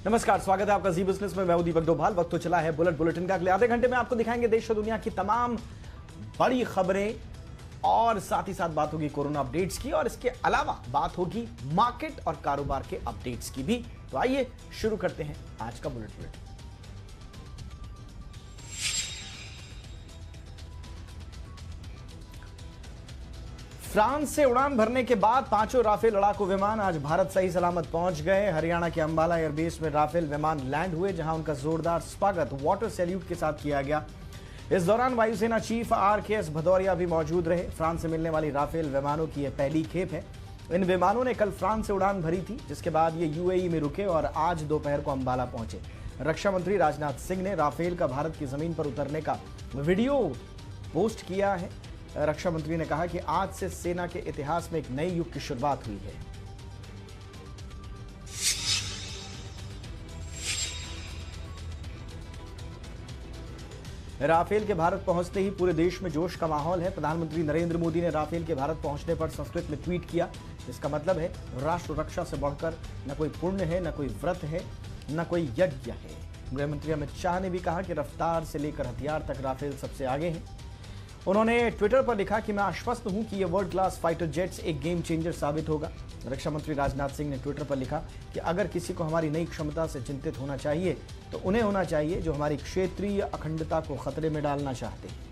नमस्कार, स्वागत है आपका जी बिजनेस में। मैं हूं दीपक डोभाल। वक्त तो चला है बुलेट बुलेटिन का। अगले आधे घंटे में आपको दिखाएंगे देश और दुनिया की तमाम बड़ी खबरें और साथ ही साथ बात होगी कोरोना अपडेट्स की, और इसके अलावा बात होगी मार्केट और कारोबार के अपडेट्स की भी। तो आइए शुरू करते हैं आज का बुलेट बुलेटिन। फ्रांस से उड़ान भरने के बाद पांचों राफेल लड़ाकू विमान आज भारत सही सलामत पहुंच गए। हरियाणा के अंबाला एयरबेस में राफेल विमान लैंड हुए, जहां उनका जोरदार स्वागत वाटर सैल्यूट के साथ किया गया। इस दौरान वायुसेना चीफ RKS भदौरिया भी मौजूद रहे। फ्रांस से मिलने वाली राफेल विमानों की यह पहली खेप है। इन विमानों ने कल फ्रांस से उड़ान भरी थी, जिसके बाद ये UAE में रुके और आज दोपहर को अंबाला पहुंचे। रक्षा मंत्री राजनाथ सिंह ने राफेल का भारत की जमीन पर उतरने का वीडियो पोस्ट किया है। रक्षा मंत्री ने कहा कि आज से सेना के इतिहास में एक नए युग की शुरुआत हुई है। राफेल के भारत पहुंचते ही पूरे देश में जोश का माहौल है। प्रधानमंत्री नरेंद्र मोदी ने राफेल के भारत पहुंचने पर संस्कृत में ट्वीट किया। इसका मतलब है राष्ट्र रक्षा से बढ़कर न कोई पुण्य है, न कोई व्रत है, न कोई यज्ञ है। गृहमंत्री अमित शाह ने भी कहा कि रफ्तार से लेकर हथियार तक राफेल सबसे आगे है। उन्होंने ट्विटर पर लिखा कि मैं आश्वस्त हूं कि ये वर्ल्ड क्लास फाइटर जेट्स एक गेम चेंजर साबित होगा। रक्षा मंत्री राजनाथ सिंह ने ट्विटर पर लिखा कि अगर किसी को हमारी नई क्षमता से चिंतित होना चाहिए तो उन्हें होना चाहिए जो हमारी क्षेत्रीय अखंडता को खतरे में डालना चाहते हैं।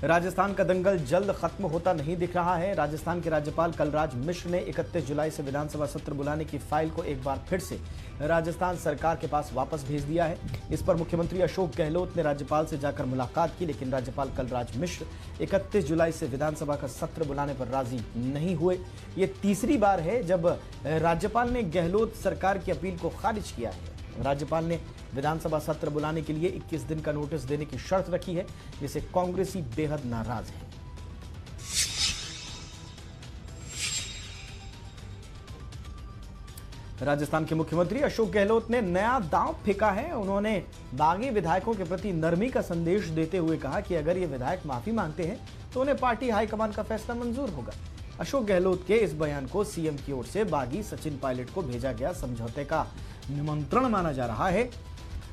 राजस्थान का दंगल जल्द खत्म होता नहीं दिख रहा है। राजस्थान के राज्यपाल कलराज मिश्र ने 31 जुलाई से विधानसभा सत्र बुलाने की फाइल को एक बार फिर से राजस्थान सरकार के पास वापस भेज दिया है। इस पर मुख्यमंत्री अशोक गहलोत ने राज्यपाल से जाकर मुलाकात की, लेकिन राज्यपाल कलराज मिश्र 31 जुलाई से विधानसभा का सत्र बुलाने पर राजी नहीं हुए। ये तीसरी बार है जब राज्यपाल ने गहलोत सरकार की अपील को खारिज किया है। राज्यपाल ने विधानसभा सत्र बुलाने के लिए 21 दिन का नोटिस देने की शर्त रखी है, जिससे कांग्रेसी बेहद नाराज है। राजस्थान के मुख्यमंत्री अशोक गहलोत ने नया दांव फेंका है। उन्होंने बागी विधायकों के प्रति नरमी का संदेश देते हुए कहा कि अगर ये विधायक माफी मांगते हैं तो उन्हें पार्टी हाईकमान का फैसला मंजूर होगा। अशोक गहलोत के इस बयान को CM की ओर से बागी सचिन पायलट को भेजा गया समझौते का निमंत्रण माना जा रहा है।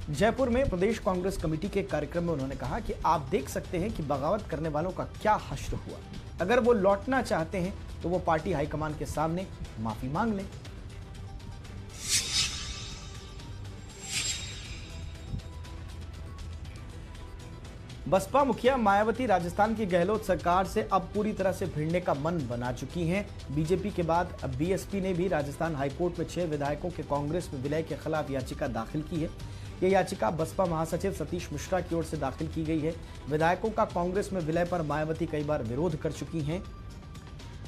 जयपुर में प्रदेश कांग्रेस कमेटी के कार्यक्रम में उन्होंने कहा कि आप देख सकते हैं कि बगावत करने वालों का क्या हश्र हुआ। अगर वो लौटना चाहते हैं तो वो पार्टी हाईकमान के सामने माफी मांग लें। बसपा मुखिया मायावती राजस्थान की गहलोत सरकार से अब पूरी तरह से भिड़ने का मन बना चुकी हैं। बीजेपी के बाद अब BSP ने भी राजस्थान हाईकोर्ट में 6 विधायकों के कांग्रेस में विलय के खिलाफ याचिका दाखिल की है। यह याचिका बसपा महासचिव सतीश मिश्रा की ओर से दाखिल की गई है। विधायकों का कांग्रेस में विलय पर मायावती कई बार विरोध कर चुकी हैं।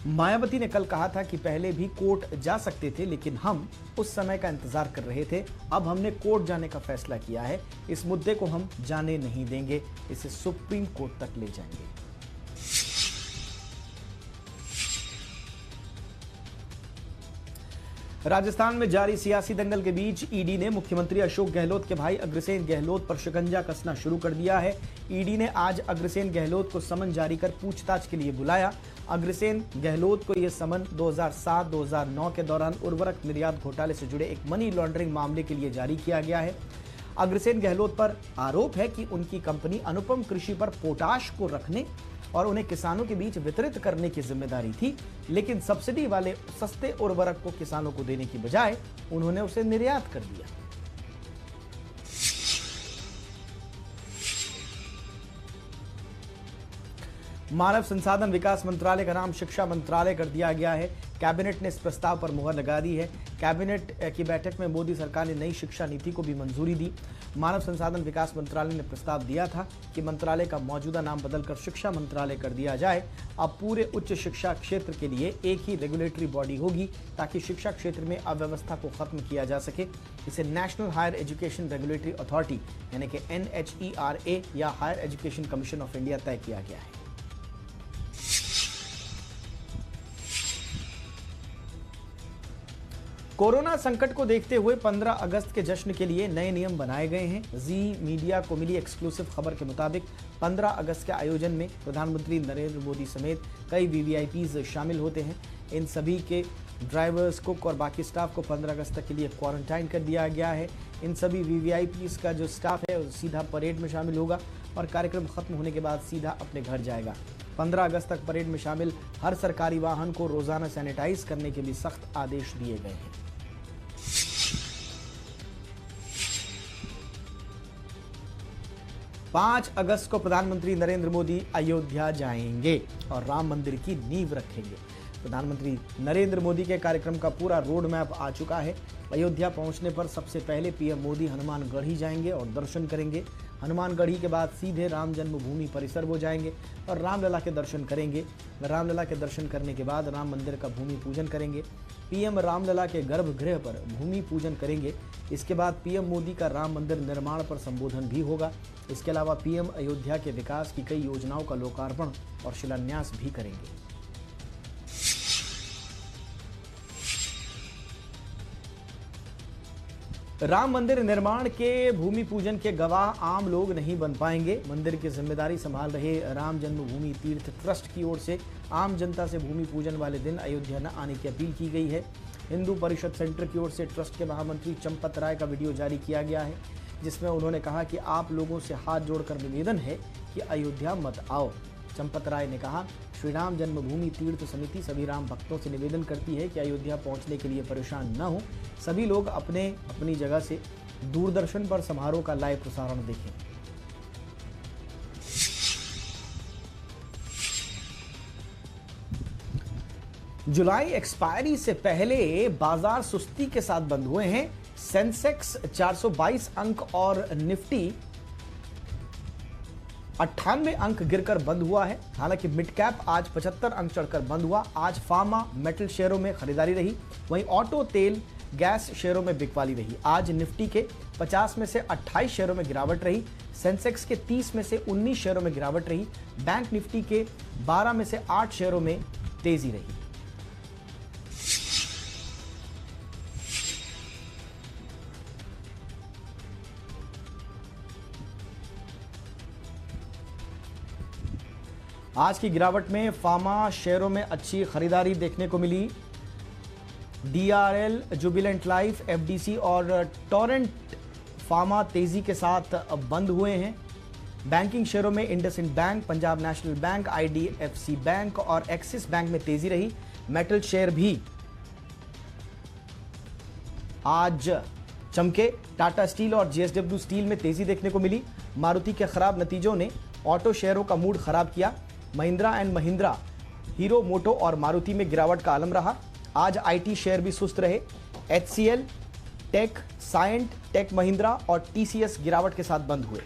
मायावती ने कल कहा था कि पहले भी कोर्ट जा सकते थे, लेकिन हम उस समय का इंतजार कर रहे थे। अब हमने कोर्ट जाने का फैसला किया है। इस मुद्दे को हम जाने नहीं देंगे, इसे सुप्रीम कोर्ट तक ले जाएंगे। राजस्थान में जारी सियासी दंगल के बीच ईडी ने मुख्यमंत्री अशोक गहलोत के भाई अग्रसेन गहलोत पर शिकंजा कसना शुरू कर दिया है। ईडी ने आज अग्रसेन गहलोत को समन जारी कर पूछताछ के लिए बुलाया। अग्रसेन गहलोत को यह समन 2007-2009 के दौरान उर्वरक निर्यात घोटाले से जुड़े एक मनी लॉन्ड्रिंग मामले के लिए जारी किया गया है। अग्रसेन गहलोत पर आरोप है कि उनकी कंपनी अनुपम कृषि पर पोटाश को रखने और उन्हें किसानों के बीच वितरित करने की जिम्मेदारी थी, लेकिन सब्सिडी वाले सस्ते उर्वरक को किसानों को देने की बजाय उन्होंने उसे निर्यात कर दिया। मानव संसाधन विकास मंत्रालय का नाम शिक्षा मंत्रालय कर दिया गया है। कैबिनेट ने इस प्रस्ताव पर मुहर लगा दी है। कैबिनेट की बैठक में मोदी सरकार ने नई शिक्षा नीति को भी मंजूरी दी। मानव संसाधन विकास मंत्रालय ने प्रस्ताव दिया था कि मंत्रालय का मौजूदा नाम बदलकर शिक्षा मंत्रालय कर दिया जाए। अब पूरे उच्च शिक्षा क्षेत्र के लिए एक ही रेगुलेटरी बॉडी होगी, ताकि शिक्षा क्षेत्र में अव्यवस्था को खत्म किया जा सके। इसे national higher education regulatory authority यानी कि NHERA या higher education commission of India तय किया गया है। कोरोना संकट को देखते हुए 15 अगस्त के जश्न के लिए नए नियम बनाए गए हैं। जी मीडिया को मिली एक्सक्लूसिव खबर के मुताबिक 15 अगस्त के आयोजन में प्रधानमंत्री नरेंद्र मोदी समेत कई वीवीआईपीज शामिल होते हैं। इन सभी के ड्राइवर्स, कुक और बाकी स्टाफ को 15 अगस्त तक के लिए क्वारंटाइन कर दिया गया है। इन सभी वीवीआईपीज का जो स्टाफ है वो सीधा परेड में शामिल होगा और कार्यक्रम खत्म होने के बाद सीधा अपने घर जाएगा। 15 अगस्त तक परेड में शामिल हर सरकारी वाहन को रोजाना सैनिटाइज करने के भी सख्त आदेश दिए गए हैं। 5 अगस्त को प्रधानमंत्री नरेंद्र मोदी अयोध्या जाएंगे और राम मंदिर की नींव रखेंगे। प्रधानमंत्री नरेंद्र मोदी के कार्यक्रम का पूरा रोड मैप आ चुका है। अयोध्या पहुंचने पर सबसे पहले पीएम मोदी हनुमानगढ़ी जाएंगे और दर्शन करेंगे। हनुमानगढ़ी के बाद सीधे राम जन्मभूमि परिसर वो जाएंगे और रामलला के दर्शन करेंगे। रामलला के दर्शन करने के बाद राम मंदिर का भूमि पूजन करेंगे। पीएम रामलला के गर्भगृह पर भूमि पूजन करेंगे। इसके बाद पीएम मोदी का राम मंदिर निर्माण पर संबोधन भी होगा। इसके अलावा पीएम अयोध्या के विकास की कई योजनाओं का लोकार्पण और शिलान्यास भी करेंगे। राम मंदिर निर्माण के भूमि पूजन के गवाह आम लोग नहीं बन पाएंगे। मंदिर की जिम्मेदारी संभाल रहे राम जन्मभूमि तीर्थ ट्रस्ट की ओर से आम जनता से भूमि पूजन वाले दिन अयोध्या न आने की अपील की गई है। हिंदू परिषद सेंटर की ओर से ट्रस्ट के महामंत्री चंपत राय का वीडियो जारी किया गया है, जिसमें उन्होंने कहा कि आप लोगों से हाथ जोड़कर निवेदन है कि अयोध्या मत आओ। चंपत राय ने कहा, श्री राम जन्मभूमि तीर्थ समिति सभी राम भक्तों से निवेदन करती है कि अयोध्या पहुंचने के लिए परेशान न हो। सभी लोग अपने अपनी जगह से दूरदर्शन पर समारोह का लाइव प्रसारण देखें। जुलाई एक्सपायरी से पहले बाजार सुस्ती के साथ बंद हुए हैं। सेंसेक्स 422 अंक और निफ्टी 98 अंक गिरकर बंद हुआ है। हालांकि मिड कैप आज 75 अंक चढ़कर बंद हुआ। आज फार्मा मेटल शेयरों में खरीदारी रही, वहीं ऑटो, तेल, गैस शेयरों में बिकवाली रही। आज निफ्टी के 50 में से 28 शेयरों में गिरावट रही। सेंसेक्स के 30 में से 19 शेयरों में गिरावट रही। बैंक निफ्टी के 12 में से 8 शेयरों में तेजी रही। आज की गिरावट में फार्मा शेयरों में अच्छी खरीदारी देखने को मिली। डीआरएल, जुबिलेंट लाइफ, एफडीसी और टोरेंट फार्मा तेजी के साथ बंद हुए हैं। बैंकिंग शेयरों में IndusInd bank, Punjab national bank, IDFC bank और एक्सिस बैंक में तेजी रही। मेटल शेयर भी आज चमके। टाटा स्टील और जेएसडब्ल्यू स्टील में तेजी देखने को मिली। मारुति के खराब नतीजों ने ऑटो शेयरों का मूड खराब किया। महिंद्रा एंड महिंद्रा, हीरो मोटो और मारुति में गिरावट का आलम रहा। आज आईटी शेयर भी सुस्त रहे। HCL, take, Cyient, take Mahindra और टीसीएस गिरावट के साथ बंद हुए।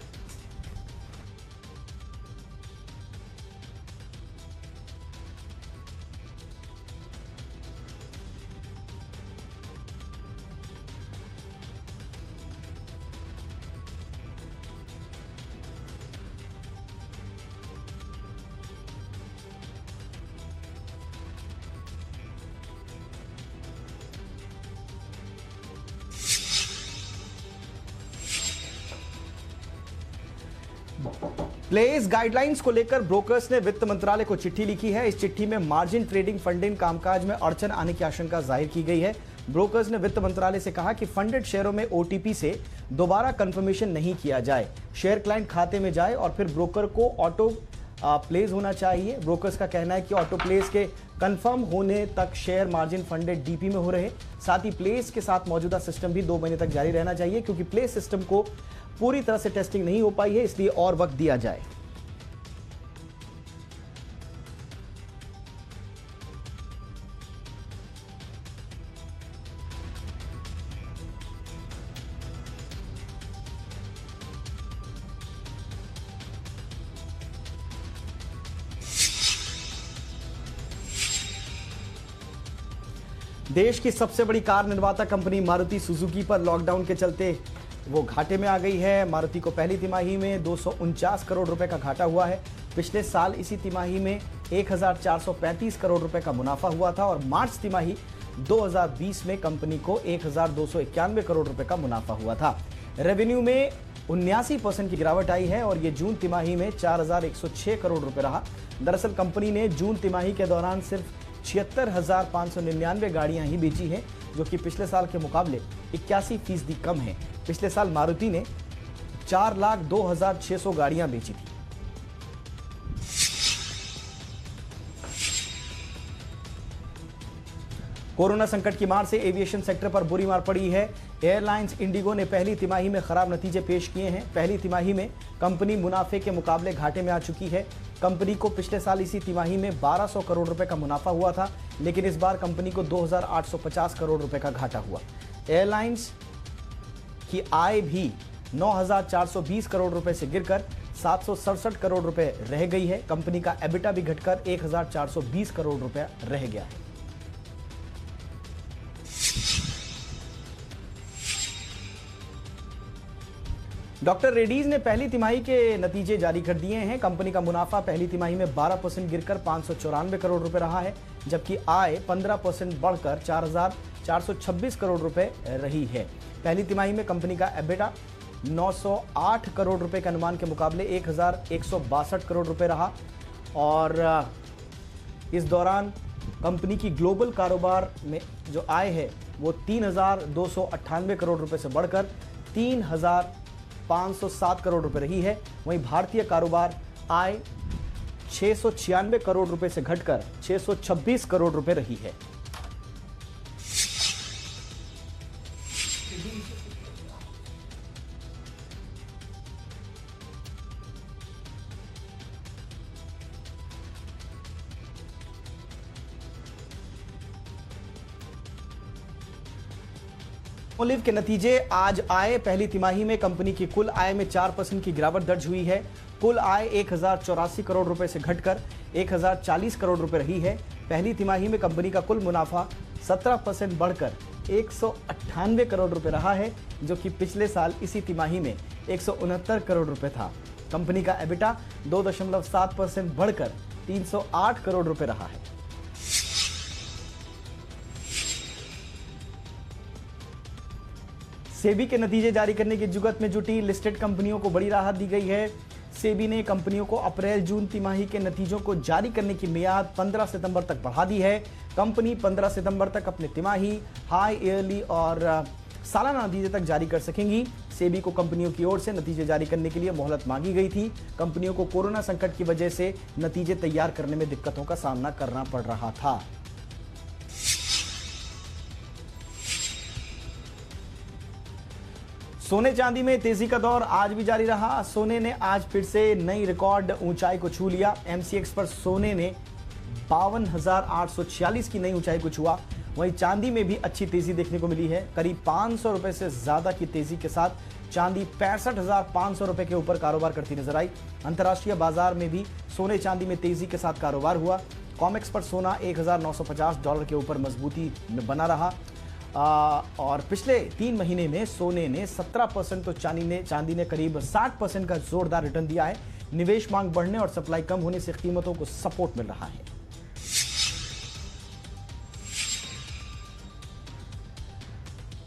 प्लेस गाइडलाइंस को लेकर ब्रोकर्स ने वित्त मंत्रालय को चिट्ठी लिखी है। इस चिट्ठी में मार्जिन ट्रेडिंग फंडिंग कामकाज में अड़चन आने की आशंका जाहिर की गई है। ब्रोकर्स ने वित्त मंत्रालय से कहा कि फंडेड शेयरों में ओटीपी से दोबारा कंफर्मेशन नहीं किया जाए। शेयर क्लाइंट खाते में जाए और फिर ब्रोकर को ऑटो प्लेस होना चाहिए। ब्रोकर्स का कहना है कि ऑटो प्लेस के कंफर्म होने तक शेयर मार्जिन फंडेड डीपी में हो रहे। साथ ही प्लेस के साथ मौजूदा सिस्टम भी 2 महीने तक जारी रहना चाहिए, क्योंकि प्लेस सिस्टम को पूरी तरह से टेस्टिंग नहीं हो पाई है, इसलिए और वक्त दिया जाए। देश की सबसे बड़ी कार निर्माता कंपनी मारुति सुजुकी पर लॉकडाउन के चलते वो घाटे में आ गई है। मारुति को पहली तिमाही में 249 करोड़ रुपए का घाटा हुआ है। पिछले साल इसी तिमाही में 1435 करोड़ रुपए का मुनाफा हुआ था और मार्च तिमाही 2020 में कंपनी को 1291 करोड़ रुपए का मुनाफा हुआ था। रेवेन्यू में 79% की गिरावट आई है और ये जून तिमाही में 4106 करोड़ रुपए रहा। दरअसल कंपनी ने जून तिमाही के दौरान सिर्फ 76,599 गाड़ियां ही बेची हैं, जो कि पिछले साल के मुकाबले 81% कम है। पिछले साल मारुति ने 4,02,600 गाड़ियां बेची थी। कोरोना संकट की मार से एविएशन सेक्टर पर बुरी मार पड़ी है। एयरलाइंस इंडिगो ने पहली तिमाही में खराब नतीजे पेश किए हैं। पहली तिमाही में कंपनी मुनाफे के मुकाबले घाटे में आ चुकी है। कंपनी को पिछले साल इसी तिमाही में 1200 करोड़ रुपए का मुनाफा हुआ था, लेकिन इस बार कंपनी को 2,850 करोड़ रुपए का घाटा हुआ। एयरलाइंस की आय भी 9,420 करोड़ रुपए से गिरकर 767 करोड़ रुपए रह गई है। कंपनी का एबिटा भी घटकर 1,420 करोड़ रुपए रह गया है। डॉक्टर रेड्डीज ने पहली तिमाही के नतीजे जारी कर दिए हैं। कंपनी का मुनाफा पहली तिमाही में 12% गिरकर 594 करोड़ रुपए रहा है, जबकि आय 15% बढ़कर 4,426 करोड़ रुपए रही है। पहली तिमाही में कंपनी का एबिटा 908 करोड़ रुपए के अनुमान के मुकाबले 1,162 करोड़ रुपए रहा और इस दौरान कंपनी की ग्लोबल कारोबार में जो आय है वो 3,298 करोड़ रुपए से बढ़कर 3,507 करोड़ रुपए रही है। वहीं भारतीय कारोबार आय 696 करोड़ रुपए से घटकर 626 करोड़ रुपए रही है। ओलिव के नतीजे आज आए। पहली तिमाही में कंपनी की कुल आय में 4% की गिरावट दर्ज हुई है। कुल आय 1,084 करोड़ रुपए से घटकर 1,040 करोड़ रुपए रही है। पहली तिमाही में कंपनी का कुल मुनाफा 17% बढ़कर 198 करोड़ रुपए रहा है, जो कि पिछले साल इसी तिमाही में 169 करोड़ रुपए था। कंपनी का एबिटा 2.7% बढ़कर 308 करोड़ रुपए रहा है। सेबी के नतीजे जारी करने की जुगत में जुटी लिस्टेड कंपनियों को बड़ी राहत दी गई है। सेबी ने कंपनियों को अप्रैल जून तिमाही के नतीजों को जारी करने की मियाद 15 सितंबर तक बढ़ा दी है। कंपनी 15 सितंबर तक अपने तिमाही, हाई ईयरली और सालाना नतीजे तक जारी कर सकेंगी। सेबी को कंपनियों की ओर से नतीजे जारी करने के लिए मोहलत मांगी गई थी। कंपनियों को कोरोना संकट की वजह से नतीजे तैयार करने में दिक्कतों का सामना करना पड़ रहा था। सोने चांदी में तेजी का दौर आज भी जारी रहा। सोने ने आज फिर से नई रिकॉर्ड ऊंचाई को छू लिया। एमसीएक्स पर सोने ने 52,846 की नई ऊंचाई को छुआ। वहीं चांदी में भी अच्छी तेजी देखने को मिली है। करीब 500 रुपए से ज्यादा की तेजी के साथ चांदी 65,500 रुपए के ऊपर कारोबार करती नजर आई। अंतर्राष्ट्रीय बाजार में भी सोने चांदी में तेजी के साथ कारोबार हुआ। कॉमेक्स पर सोना $1,950 के ऊपर मजबूती में बना रहा और पिछले 3 महीने में सोने ने 17% तो चांदी ने करीब 60% का जोरदार रिटर्न दिया है। निवेश मांग बढ़ने और सप्लाई कम होने से कीमतों को सपोर्ट मिल रहा है।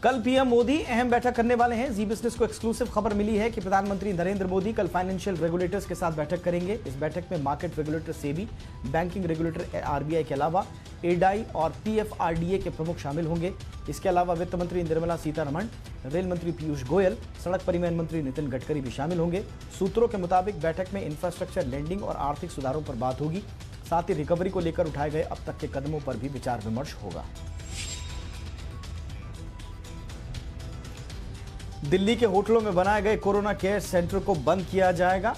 कल पीएम मोदी अहम बैठक करने वाले हैं। जी बिजनेस को एक्सक्लूसिव खबर मिली है कि प्रधानमंत्री नरेंद्र मोदी कल फाइनेंशियल रेगुलेटर्स के साथ बैठक करेंगे। इस बैठक में market regulator SEBI, banking regulator RBI के अलावा एडाई और पीएफआरडीए के प्रमुख शामिल होंगे। इसके अलावा वित्त मंत्री निर्मला सीतारमण, रेल मंत्री पीयूष गोयल, सड़क परिवहन मंत्री नितिन गडकरी भी शामिल होंगे। सूत्रों के मुताबिक बैठक में इंफ्रास्ट्रक्चर, लेंडिंग और आर्थिक सुधारों पर बात होगी। साथ ही रिकवरी को लेकर उठाए गए अब तक के कदमों पर भी विचार विमर्श होगा। दिल्ली के होटलों में बनाए गए कोरोना केयर सेंटर को बंद किया जाएगा।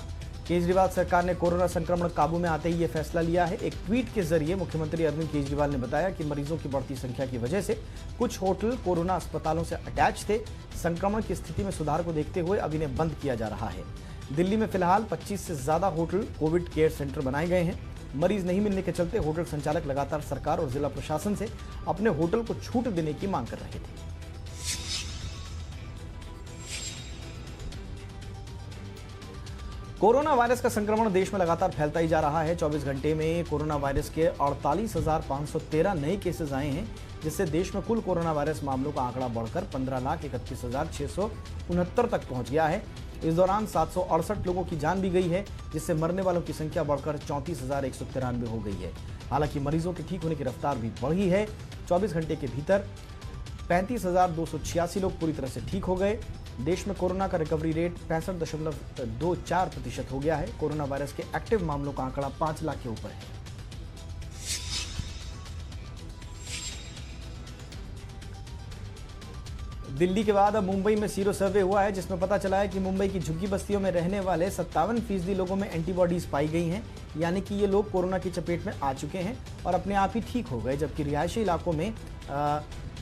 केजरीवाल सरकार ने कोरोना संक्रमण काबू में आते ही यह फैसला लिया है। एक ट्वीट के जरिए मुख्यमंत्री अरविंद केजरीवाल ने बताया कि मरीजों की बढ़ती संख्या की वजह से कुछ होटल कोरोना अस्पतालों से अटैच थे। संक्रमण की स्थिति में सुधार को देखते हुए अब इन्हें बंद किया जा रहा है। दिल्ली में फिलहाल 25 से ज्यादा होटल कोविड केयर सेंटर बनाए गए हैं। मरीज नहीं मिलने के चलते होटल संचालक लगातार सरकार और जिला प्रशासन से अपने होटल को छूट देने की मांग कर रहे थे। कोरोना वायरस का संक्रमण देश में लगातार फैलता ही जा रहा है। 24 घंटे में कोरोना वायरस के 48,513 नए केसेस आए हैं। जिससे देश में कुल कोरोना वायरस मामलों का आंकड़ा बढ़कर 15,31,669 तक पहुंच गया है। इस दौरान 768 लोगों की जान भी गई है, जिससे मरने वालों की संख्या बढ़कर 34,193 हो गई है। हालांकि मरीजों के ठीक होने की रफ्तार भी बढ़ी है। 24 घंटे के भीतर 35,286 लोग पूरी तरह से ठीक हो गए। देश में कोरोना का रिकवरी रेट 65.24% हो गया है। कोरोना वायरस के एक्टिव मामलों का आंकड़ा 5 लाख के ऊपर है। दिल्ली के बाद अब मुंबई में सीरो सर्वे हुआ है, जिसमें पता चला है कि मुंबई की झुग्गी बस्तियों में रहने वाले 57% लोगों में एंटीबॉडीज पाई गई हैं, यानी कि ये लोग कोरोना की चपेट में आ चुके हैं और अपने आप ही ठीक हो गए, जबकि रिहायशी इलाकों में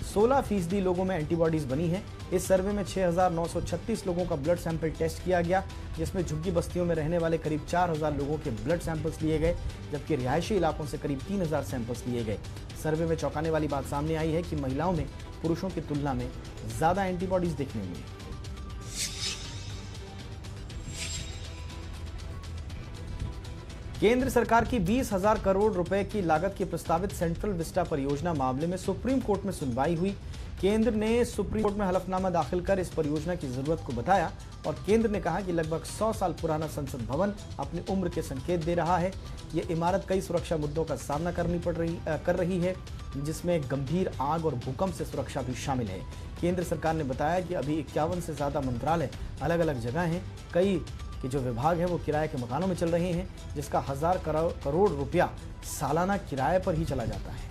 16% लोगों में एंटीबॉडीज बनी है। इस सर्वे में 6,936 लोगों का ब्लड सैंपल टेस्ट किया गया, जिसमें झुग्गी बस्तियों में रहने वाले करीब 4,000 लोगों के ब्लड सैंपल्स लिए गए, जबकि रिहायशी इलाकों से करीब 3,000 सैंपल्स लिए गए। सर्वे में चौंकाने वाली बात सामने आई है कि महिलाओं में पुरुषों की तुलना में ज्यादा एंटीबॉडीज देखने मिली। केंद्र सरकार की 20,000 करोड़ रुपए की लागत की प्रस्तावित सेंट्रल विस्टा परियोजना मामले में सुप्रीम कोर्ट में सुनवाई हुई। केंद्र ने सुप्रीम कोर्ट में हलफनामा दाखिल कर इस परियोजना की जरूरत को बताया और केंद्र ने कहा कि लगभग 100 साल पुराना संसद भवन अपनी उम्र के संकेत दे रहा है। ये इमारत कई सुरक्षा मुद्दों का सामना कर रही है, जिसमें गंभीर आग और भूकंप से सुरक्षा भी शामिल है। केंद्र सरकार ने बताया कि अभी 51 से ज्यादा मंत्रालय अलग अलग जगह हैं। कई के जो विभाग है वो किराए के मकानों में चल रहे हैं, जिसका 1,000 करोड़ रुपया सालाना किराए पर ही चला जाता है।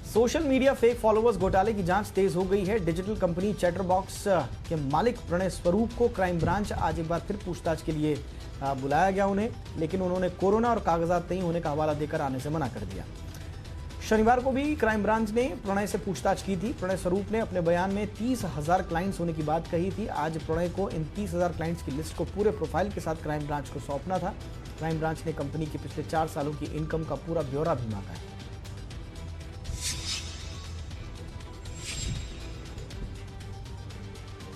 सोशल मीडिया फेक फॉलोअर्स घोटाले की जांच तेज हो गई है। डिजिटल कंपनी चैटरबॉक्स के मालिक प्रणय स्वरूप को क्राइम ब्रांच आज एक बार फिर पूछताछ के लिए बुलाया गया उन्हें, लेकिन उन्होंने कोरोना और कागजात नहीं होने का हवाला देकर आने से मना कर दिया। शनिवार को भी क्राइम ब्रांच ने प्रणय से पूछताछ की थी। प्रणय स्वरूप ने अपने बयान में 30,000 क्लाइंट्स होने की बात कही थी। आज प्रणय को इन 30,000 क्लाइंट्स की लिस्ट को पूरे प्रोफाइल के साथ क्राइम ब्रांच को सौंपना था। क्राइम ब्रांच ने कंपनी की पिछले 4 सालों की इनकम का पूरा ब्यौरा भी मांगा है।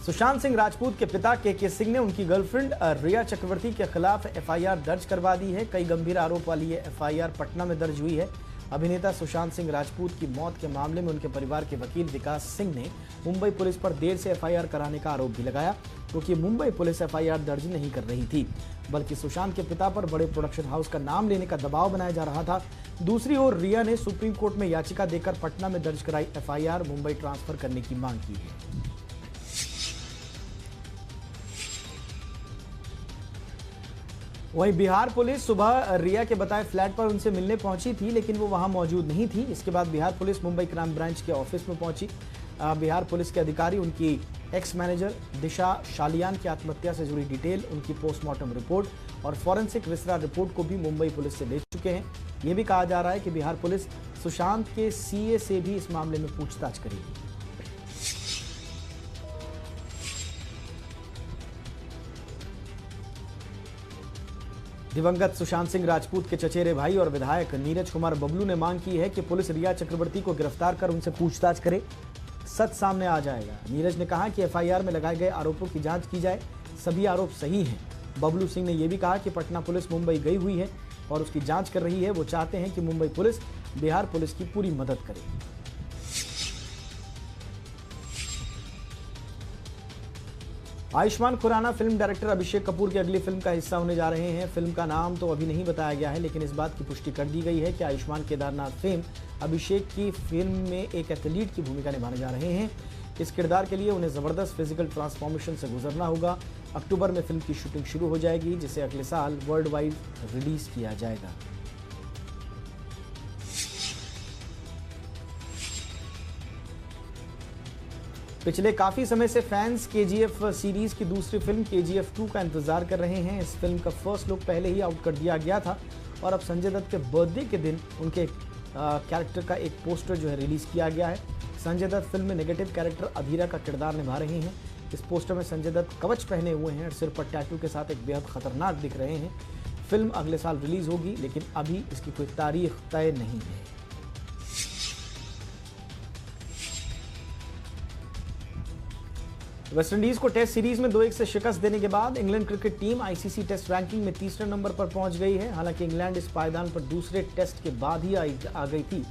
सुशांत सिंह राजपूत के पिता के सिंह ने उनकी गर्लफ्रेंड रिया चक्रवर्ती के खिलाफ एफआईआर दर्ज करवा दी है। कई गंभीर आरोप वाली ये एफआईआर पटना में दर्ज हुई है। अभिनेता सुशांत सिंह राजपूत की मौत के मामले में उनके परिवार के वकील विकास सिंह ने मुंबई पुलिस पर देर से एफआईआर कराने का आरोप भी लगाया, क्योंकि मुंबई पुलिस एफआईआर दर्ज नहीं कर रही थी, बल्कि सुशांत के पिता पर बड़े प्रोडक्शन हाउस का नाम लेने का दबाव बनाया जा रहा था। दूसरी ओर रिया ने सुप्रीम कोर्ट में याचिका देकर पटना में दर्ज कराई एफआईआर मुंबई ट्रांसफर करने की मांग की है। वहीं बिहार पुलिस सुबह रिया के बताए फ्लैट पर उनसे मिलने पहुंची थी, लेकिन वो वहां मौजूद नहीं थी। इसके बाद Bihar police Mumbai crime branch के ऑफिस में पहुंची। बिहार पुलिस के अधिकारी उनकी एक्स मैनेजर दिशा शालियान की आत्महत्या से जुड़ी डिटेल, उनकी पोस्टमार्टम रिपोर्ट और फॉरेंसिक विसरा रिपोर्ट को भी मुंबई पुलिस से ले चुके हैं। ये भी कहा जा रहा है कि बिहार पुलिस सुशांत के सीए से भी इस मामले में पूछताछ करेगी। दिवंगत सुशांत सिंह राजपूत के चचेरे भाई और विधायक नीरज कुमार बबलू ने मांग की है कि पुलिस रिया चक्रवर्ती को गिरफ्तार कर उनसे पूछताछ करे, सच सामने आ जाएगा। नीरज ने कहा कि एफआईआर में लगाए गए आरोपों की जांच की जाए, सभी आरोप सही हैं। बबलू सिंह ने यह भी कहा कि पटना पुलिस मुंबई गई हुई है और उसकी जांच कर रही है। वो चाहते हैं कि मुंबई पुलिस बिहार पुलिस की पूरी मदद करे। आयुष्मान खुराना फिल्म डायरेक्टर अभिषेक कपूर की अगली फिल्म का हिस्सा होने जा रहे हैं। फिल्म का नाम तो अभी नहीं बताया गया है, लेकिन इस बात की पुष्टि कर दी गई है कि आयुष्मान केदारनाथ फेम अभिषेक की फिल्म में एक एथलीट की भूमिका निभाने जा रहे हैं। इस किरदार के लिए उन्हें जबरदस्त फिजिकल ट्रांसफॉर्मेशन से गुजरना होगा। अक्टूबर में फिल्म की शूटिंग शुरू हो जाएगी, जिसे अगले साल वर्ल्ड वाइड रिलीज किया जाएगा। पिछले काफी समय से फैंस केजीएफ सीरीज की दूसरी फिल्म केजीएफ 2 का इंतजार कर रहे हैं। इस फिल्म का फर्स्ट लुक पहले ही आउट कर दिया गया था और अब संजय दत्त के बर्थडे के दिन उनके कैरेक्टर का एक पोस्टर जो है रिलीज किया गया है। संजय दत्त फिल्म में नेगेटिव कैरेक्टर अधीरा का किरदार निभा रहे हैं। इस पोस्टर में संजय दत्त कवच पहने हुए हैं और सिर पर टैटू के साथ एक बेहद खतरनाक दिख रहे हैं। फिल्म अगले साल रिलीज होगी, लेकिन अभी इसकी कोई तारीख तय नहीं है। वेस्टइंडीज को टेस्ट सीरीज में 2-1 से शिकस्त देने के बाद England cricket team ICC test ranking में तीसरे नंबर पर पहुंच गई है। हालांकि इंग्लैंड इस पायदान पर दूसरे टेस्ट के बाद ही आ गई थी,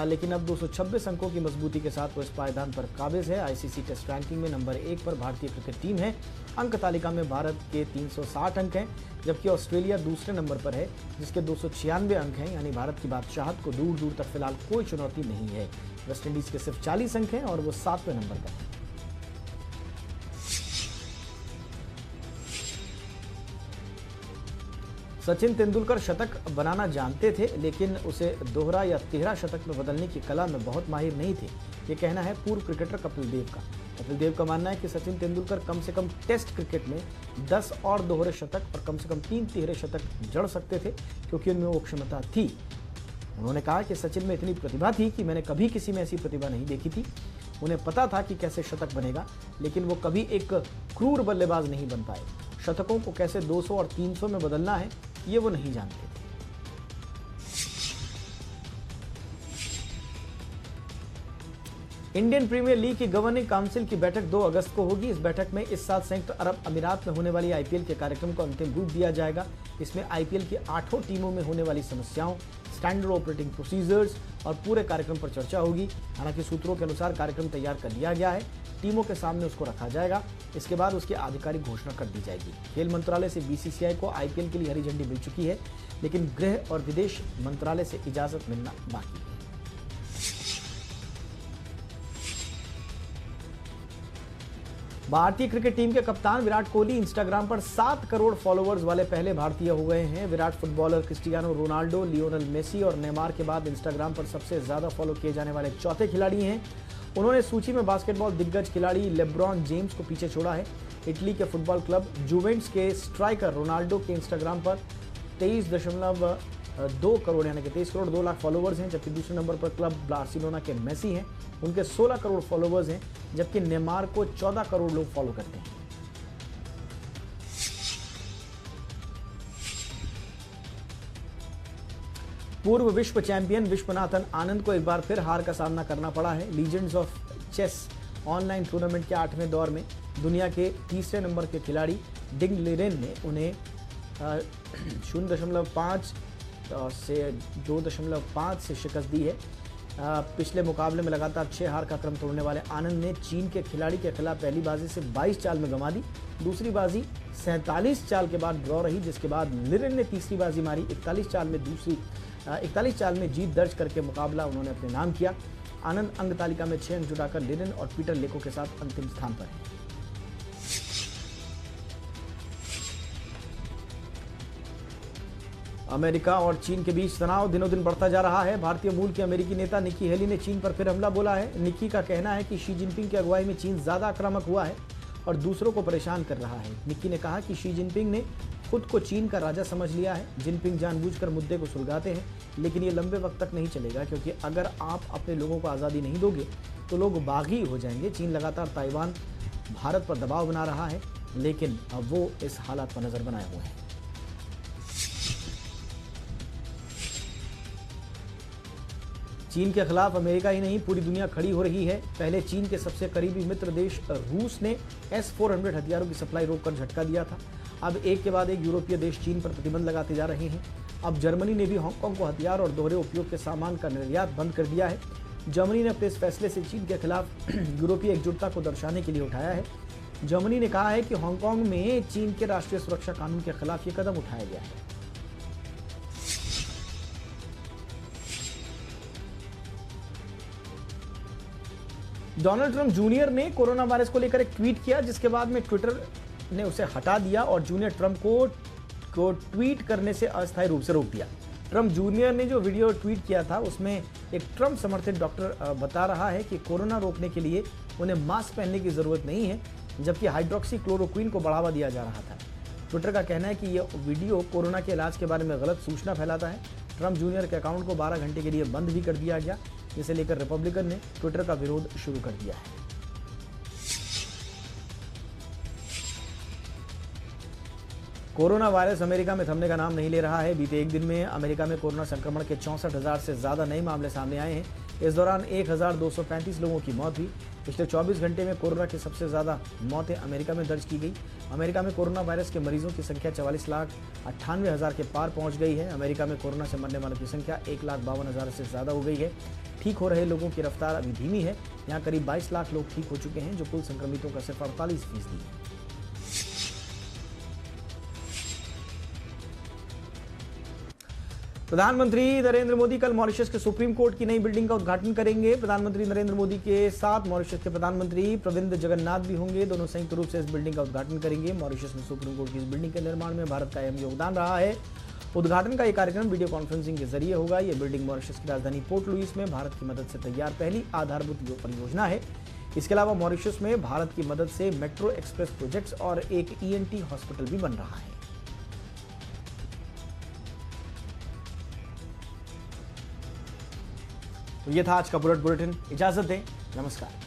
लेकिन अब 226 अंकों की मजबूती के साथ वो इस पायदान पर काबिज है। आईसीसी टेस्ट रैंकिंग में नंबर 1 पर भारतीय क्रिकेट टीम है। अंक तालिका में भारत के 360 अंक हैं, जबकि ऑस्ट्रेलिया दूसरे नंबर पर है जिसके 296 अंक हैं। यानी भारत की बादशाहत को दूर दूर तक फिलहाल कोई चुनौती नहीं है। वेस्टइंडीज के सिर्फ 40 अंक हैं और वो 7वें नंबर पर है। सचिन तेंदुलकर शतक बनाना जानते थे, लेकिन उसे दोहरा या तिहरा शतक में बदलने की कला में बहुत माहिर नहीं थे। ये कहना है पूर्व क्रिकेटर कपिल देव का। कपिल देव का मानना है कि सचिन तेंदुलकर कम से कम टेस्ट क्रिकेट में 10 और दोहरे शतक और कम से कम 3 तिहरे शतक जड़ सकते थे, क्योंकि उनमें वो क्षमता थी। उन्होंने कहा कि सचिन में इतनी प्रतिभा थी कि मैंने कभी किसी में ऐसी प्रतिभा नहीं देखी थी। उन्हें पता था कि कैसे शतक बनेगा, लेकिन वो कभी एक क्रूर बल्लेबाज नहीं बन पाए। शतकों को कैसे 200 और 300 में बदलना है, ये वो नहीं जानते थे। इंडियन प्रीमियर लीग की गवर्निंग काउंसिल की बैठक 2 अगस्त को होगी। इस बैठक में इस साल संयुक्त अरब अमीरात में होने वाली आईपीएल के कार्यक्रम को अंतिम रूप दिया जाएगा। इसमें आईपीएल की 8 टीमों में होने वाली समस्याओं, स्टैंडर्ड ऑपरेटिंग प्रोसीजर्स और पूरे कार्यक्रम पर चर्चा होगी। हालांकि सूत्रों के अनुसार कार्यक्रम तैयार कर लिया गया है, टीमों के सामने उसको रखा जाएगा। इसके बाद उसकी आधिकारिक घोषणा कर दी जाएगी। खेल मंत्रालय से बीसीसीआई को आईपीएल के लिए हरी झंडी मिल चुकी है, लेकिन गृह और विदेश मंत्रालय से इजाजत मिलना बाकी है। भारतीय क्रिकेट टीम के कप्तान विराट कोहली इंस्टाग्राम पर 7 करोड़ फॉलोअर्स वाले पहले भारतीय हो गए हैं। Virat footballer Cristiano Ronaldo, Lionel Messi और नेमार के बाद इंस्टाग्राम पर सबसे ज्यादा फॉलो किए जाने वाले चौथे खिलाड़ी हैं। उन्होंने सूची में बास्केटबॉल दिग्गज खिलाड़ी लेब्रॉन जेम्स को पीछे छोड़ा है। इटली के फुटबॉल क्लब जुवेंटस के स्ट्राइकर रोनाल्डो के इंस्टाग्राम पर 23.2 करोड़ यानी कि 23 करोड़ 2 लाख फॉलोवर्स हैं, जबकि दूसरे नंबर पर क्लब बार्सिलोना के मेसी हैं। उनके 16 करोड़ फॉलोवर्स हैं, जबकि नेमार को 14 करोड़ लोग फॉलो करते हैं। पूर्व विश्व चैंपियन विश्वनाथन आनंद को एक बार फिर हार का सामना करना पड़ा है। Legends of chess online tournament के 8वें दौर में दुनिया के तीसरे नंबर के खिलाड़ी डिंग लिरेन ने उन्हें 0.5 से 2.5 से शिकस्त दी है। पिछले मुकाबले में लगातार 6 हार का क्रम तोड़ने वाले आनंद ने चीन के खिलाड़ी के खिलाफ पहली बाजी से 22 चाल में गंवा दी। दूसरी बाजी 47 चाल के बाद ड्रॉ रही, जिसके बाद लिरेन ने तीसरी बाजी मारी। 41 चाल में जीत दर्ज करके मुकाबला उन्होंने अपने नाम किया। आनंद अंक तालिका में 6 अंक जुटाकर लिरेन और पीटर लेको के साथ अंतिम स्थान पर है। अमेरिका और चीन के बीच तनाव दिनों दिन बढ़ता जा रहा है। भारतीय मूल की अमेरिकी नेता निकी हेली ने चीन पर फिर हमला बोला है। निकी का कहना है कि शी जिनपिंग की अगुवाई में चीन ज्यादा आक्रामक हुआ है और दूसरों को परेशान कर रहा है। निकी ने कहा कि शी जिनपिंग ने खुद को चीन का राजा समझ लिया है। जिनपिंग जानबूझकर मुद्दे को सुलझाते हैं, लेकिन ये लंबे वक्त तक नहीं चलेगा, क्योंकि अगर आप अपने लोगों को आज़ादी नहीं दोगे तो लोग बागी हो जाएंगे। चीन लगातार ताइवान, भारत पर दबाव बना रहा है, लेकिन अब वो इस हालात पर नजर बनाए हुए हैं। चीन के खिलाफ अमेरिका ही नहीं, पूरी दुनिया खड़ी हो रही है। पहले चीन के सबसे करीबी मित्र देश रूस ने S-400 हथियारों की सप्लाई रोककर झटका दिया था। अब एक के बाद एक यूरोपीय देश चीन पर प्रतिबंध लगाते जा रहे हैं। अब जर्मनी ने भी हांगकांग को हथियार और दोहरे उपयोग के सामान का निर्यात बंद कर दिया है। जर्मनी ने अपने इस फैसले से चीन के खिलाफ यूरोपीय एकजुटता को दर्शाने के लिए उठाया है। जर्मनी ने कहा है कि हांगकांग में चीन के राष्ट्रीय सुरक्षा कानून के खिलाफ ये कदम उठाया गया है। डोनाल्ड ट्रंप जूनियर ने कोरोना वायरस को लेकर एक ट्वीट किया, जिसके बाद में ट्विटर ने उसे हटा दिया और जूनियर ट्रंप को ट्वीट करने से अस्थायी रूप से रोक दिया। ट्रंप जूनियर ने जो वीडियो ट्वीट किया था, उसमें एक ट्रंप समर्थित डॉक्टर बता रहा है कि कोरोना रोकने के लिए उन्हें मास्क पहनने की जरूरत नहीं है, जबकि हाइड्रोक्सी क्लोरोक्विन को बढ़ावा दिया जा रहा था। ट्विटर का कहना है कि यह वीडियो कोरोना के इलाज के बारे में गलत सूचना फैलाता है। ट्रंप जूनियर के अकाउंट को 12 घंटे के लिए बंद भी कर दिया गया, जिसे लेकर रिपब्लिकन ने ट्विटर का विरोध शुरू कर दिया है। कोरोना वायरस अमेरिका में थमने का नाम नहीं ले रहा है। बीते एक दिन में अमेरिका में कोरोना संक्रमण के 64,000 से ज्यादा नए मामले सामने आए हैं। इस दौरान 1,235 लोगों की मौत हुई। पिछले 24 घंटे में कोरोना की सबसे ज्यादा मौतें अमेरिका में दर्ज की गई। अमेरिका में कोरोना वायरस के मरीजों की संख्या 44,98,000 के पार पहुंच गई है। अमेरिका में कोरोना से मरने वालों की संख्या 1,52,000 से ज्यादा हो गई है। ठीक हो रहे लोगों की रफ्तार अभी धीमी है। यहाँ करीब 22 लाख लोग ठीक हो चुके हैं, जो कुल संक्रमितों का सिर्फ 48% है। प्रधानमंत्री नरेंद्र मोदी कल मॉरिशस के सुप्रीम कोर्ट की नई बिल्डिंग का उद्घाटन करेंगे। प्रधानमंत्री नरेंद्र मोदी के साथ मॉरिशस के प्रधानमंत्री प्रविंद जगन्नाथ भी होंगे। दोनों संयुक्त रूप से इस बिल्डिंग का उद्घाटन करेंगे। मॉरिशस में सुप्रीम कोर्ट की इस बिल्डिंग के निर्माण में भारत का अहम योगदान रहा है। उद्घाटन का यह कार्यक्रम वीडियो कॉन्फ्रेंसिंग के जरिए होगा। यह बिल्डिंग मॉरिशस की राजधानी पोर्ट लुइस में भारत की मदद से तैयार पहली आधारभूत परियोजना है। इसके अलावा मॉरिशस में भारत की मदद से मेट्रो एक्सप्रेस प्रोजेक्ट्स और एक ENT हॉस्पिटल भी बन रहा है। तो ये था आज का बुलेटिन। इजाजत दें, नमस्कार।